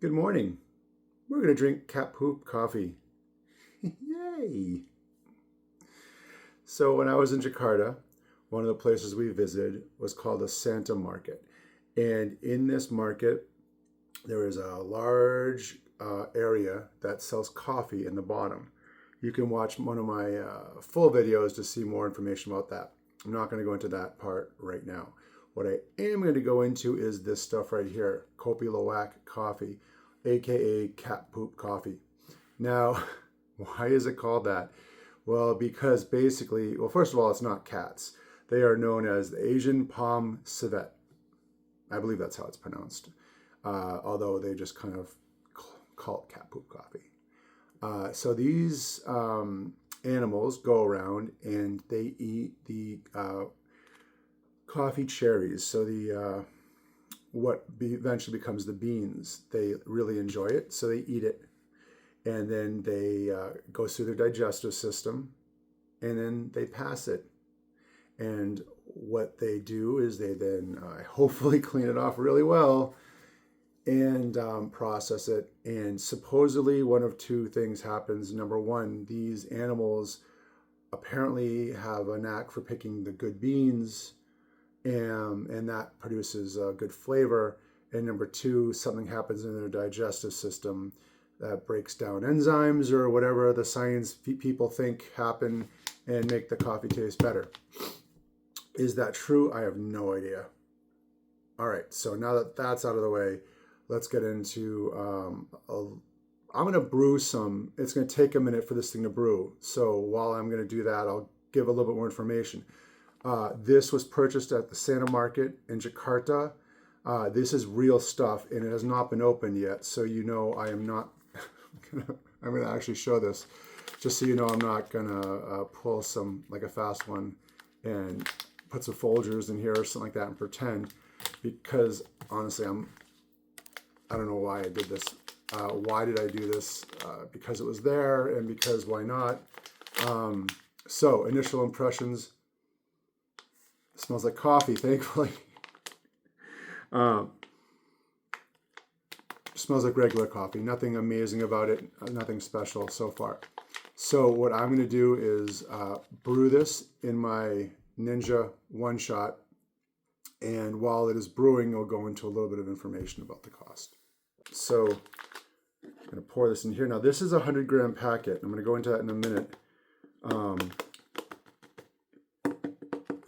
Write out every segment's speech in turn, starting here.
Good morning. We're going to drink cat poop coffee. Yay! So when I was in Jakarta, one of the places we visited was called the Santa Market. And in this market, there is a large area that sells coffee in the bottom. You can watch one of my full videos to see more information about that. I'm not going to go into that part right now. What I am going to go into is this stuff right here, Kopi Luwak coffee, aka cat poop coffee. Now, why is it called that? Well, because basically, well, first of all, it's not cats. They are known as the Asian Palm Civet. I believe that's how it's pronounced, although they just kind of call it cat poop coffee. So these animals go around and they eat the coffee cherries. So the what eventually becomes the beans. They really enjoy it, so they eat it, and then they go through their digestive system, and then they pass it. And what they do is they then hopefully clean it off really well and process it. And supposedly one of two things happens. Number one, these animals apparently have a knack for picking the good beans, and that produces a good flavor. And number two, something happens in their digestive system that breaks down enzymes or whatever the science people think happen and make the coffee taste better. Is that true? I have no idea. All right, so now that that's out of the way, let's get into, I'm going to brew some. It's going to take a minute for this thing to brew. So while I'm going to do that, I'll give a little bit more information. This was purchased at the Santa Market in Jakarta. This is real stuff, and it has not been opened yet. So you know I am not, I'm going to actually show this, just so you know I'm not going to pull some, like a fast one, and put some Folgers in here or something like that and pretend, because honestly, I don't know why I did this. Why did I do this? Because it was there, and because why not? So initial impressions. It smells like coffee, thankfully. Smells like regular coffee. Nothing amazing about it. Nothing special so far. So what I'm going to do is brew this in my Ninja one-shot. And while it is brewing, I'll go into a little bit of information about the cost. So I'm going to pour this in here. Now, this is a 100-gram packet. I'm going to go into that in a minute.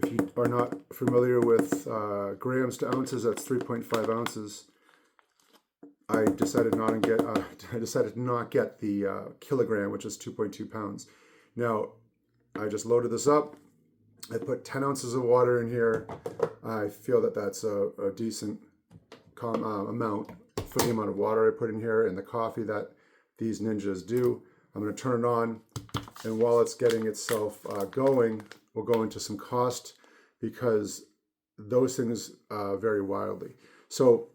If you are not familiar with grams to ounces, that's 3.5 ounces. I decided not to get the kilogram, which is 2.2 pounds. Now, I just loaded this up. I put 10 ounces of water in here. I feel that that's a decent amount for the amount of water I put in here and the coffee that these ninjas do. I'm going to turn it on, and while it's getting itself going, we'll go into some cost, because those things vary wildly. So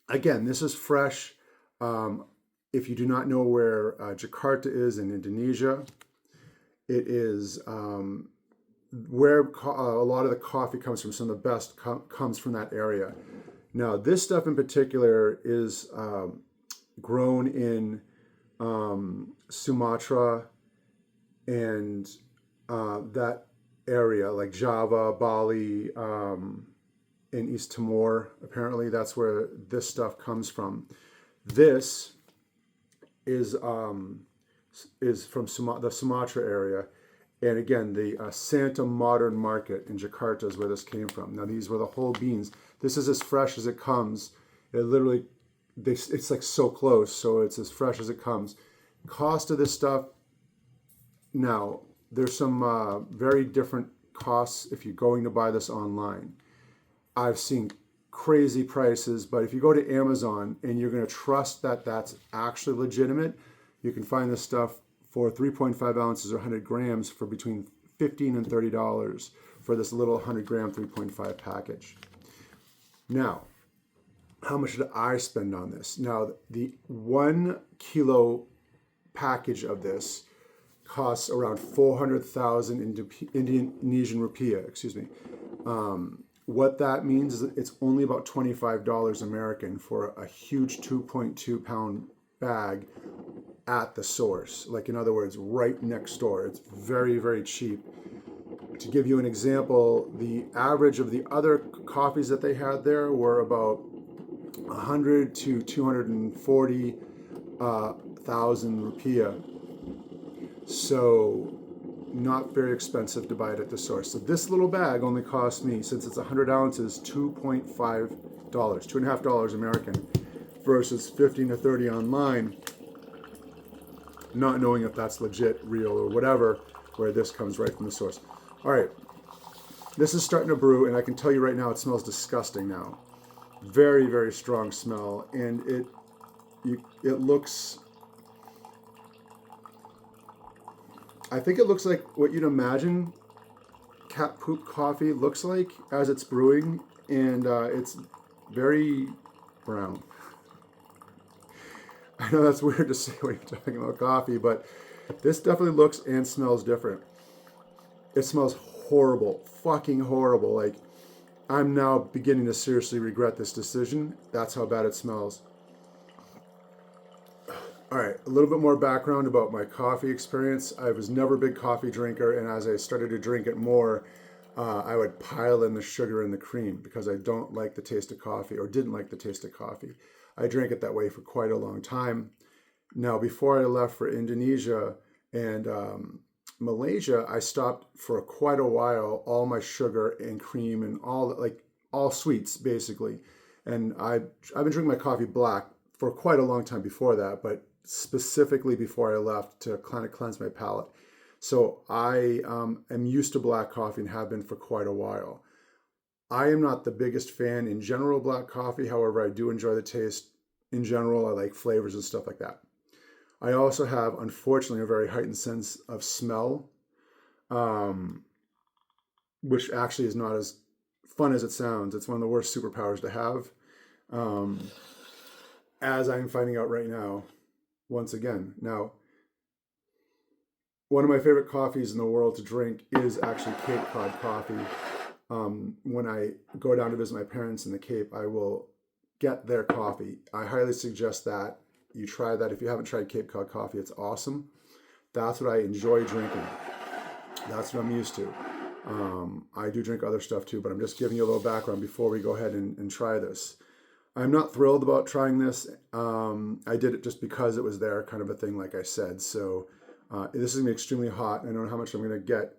again, this is fresh. If you do not know where Jakarta is in Indonesia, it is where a lot of the coffee comes from. Some of the best comes from that area. Now, this stuff in particular is grown in Sumatra and that area, like Java, Bali, and East Timor. Apparently, that's where this stuff comes from. This is from the Sumatra area. And again, the Santa Modern Market in Jakarta is where this came from. Now, these were the whole beans. This is as fresh as it comes. It literally, it's like so close, so it's as fresh as it comes. Cost of this stuff, now, there's some very different costs if you're going to buy this online. I've seen crazy prices, but if you go to Amazon and you're going to trust that that's actually legitimate, you can find this stuff for 3.5 ounces or 100 grams for between $15 and $30 for this little 100-gram 3.5 package. Now, how much did I spend on this? Now, the 1 kilo package of this costs around 400,000 Indonesian rupiah, what that means is that it's only about $25 American for a huge 2.2 pound bag at the source. Like, in other words, right next door. It's very, very cheap. To give you an example, the average of the other coffees that they had there were about 100 to 240,000 rupiah. So not very expensive to buy it at the source. So this little bag only cost me, since it's 100 ounces, $2.5, $2.50 American, versus 15 to 30 online, not knowing if that's legit, real, or whatever, where this comes right from the source. All right, this is starting to brew, and I can tell you right now it smells disgusting now. Very, very strong smell, and it looks, I think it looks like what you'd imagine cat poop coffee looks like as it's brewing, and it's very brown. I know that's weird to say when you're talking about coffee, but this definitely looks and smells different. It smells horrible, fucking horrible. Like, I'm now beginning to seriously regret this decision. That's how bad it smells. All right, a little bit more background about my coffee experience. I was never a big coffee drinker, and as I started to drink it more, I would pile in the sugar and the cream because I don't like the taste of coffee, or didn't like the taste of coffee. I drank it that way for quite a long time. Now, before I left for Indonesia and Malaysia, I stopped for quite a while, all my sugar and cream and all sweets basically. And I've been drinking my coffee black for quite a long time before that, but specifically before I left to kind of cleanse my palate. So I am used to black coffee and have been for quite a while. I am not the biggest fan in general of black coffee. However, I do enjoy the taste in general. I like flavors and stuff like that. I also have, unfortunately, a very heightened sense of smell, which actually is not as fun as it sounds. It's one of the worst superpowers to have, as I'm finding out right now, once again. Now, one of my favorite coffees in the world to drink is actually Cape Cod coffee. When I go down to visit my parents in the Cape, I will get their coffee. I highly suggest that you try that. If you haven't tried Cape Cod coffee, it's awesome. That's what I enjoy drinking. That's what I'm used to. I do drink other stuff too, but I'm just giving you a little background before we go ahead and try this. I'm not thrilled about trying this. I did it just because it was there, kind of a thing, like I said. So this is going to be extremely hot. I don't know how much I'm going to get.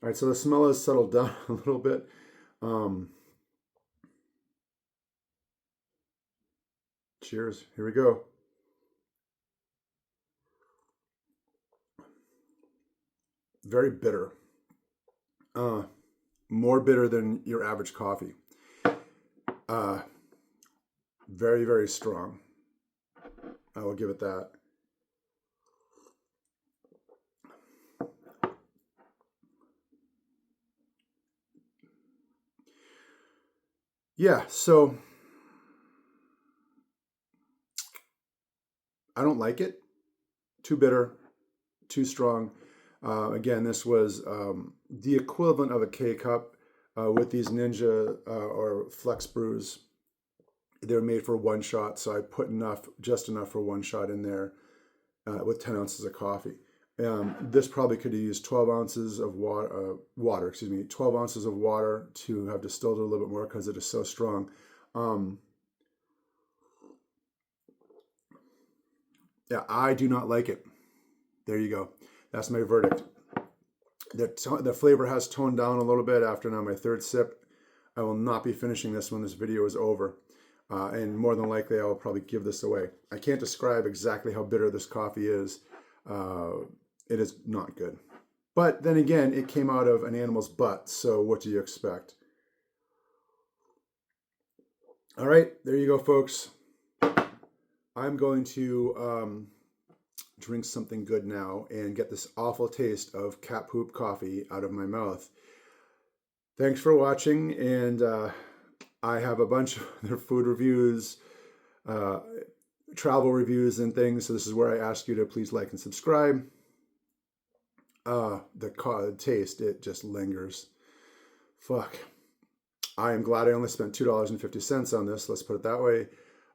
All right, so the smell has settled down a little bit. Cheers. Here we go. Very bitter. More bitter than your average coffee. Very, very strong. I will give it that. Yeah, so I don't like it. Too bitter, too strong. Again, this was the equivalent of a K-cup with these Ninja or Flex brews. They're made for one shot, so I put just enough for one shot in there with 10 ounces of coffee. This probably could have used 12 ounces of 12 ounces of water to have distilled it a little bit more because it is so strong. Yeah, I do not like it. There you go. That's my verdict. The flavor has toned down a little bit after now my third sip. I will not be finishing this when this video is over. And more than likely, I will probably give this away. I can't describe exactly how bitter this coffee is. It is not good. But then again, it came out of an animal's butt, so what do you expect? All right, there you go, folks. I'm going to drink something good now and get this awful taste of cat poop coffee out of my mouth. Thanks for watching, and I have a bunch of other food reviews, travel reviews and things, so this is where I ask you to please like and subscribe. The taste, it just lingers. Fuck. I am glad I only spent $2.50 on this. Let's put it that way.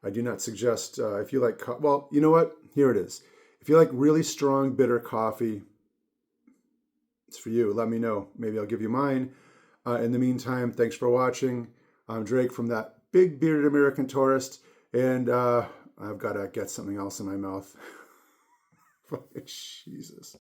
I do not suggest, if you like, well, you know what? Here it is. If you like really strong, bitter coffee, it's for you. Let me know. Maybe I'll give you mine. In the meantime, thanks for watching. I'm Drake from That Big Bearded American Tourist, and I've got to get something else in my mouth. Jesus.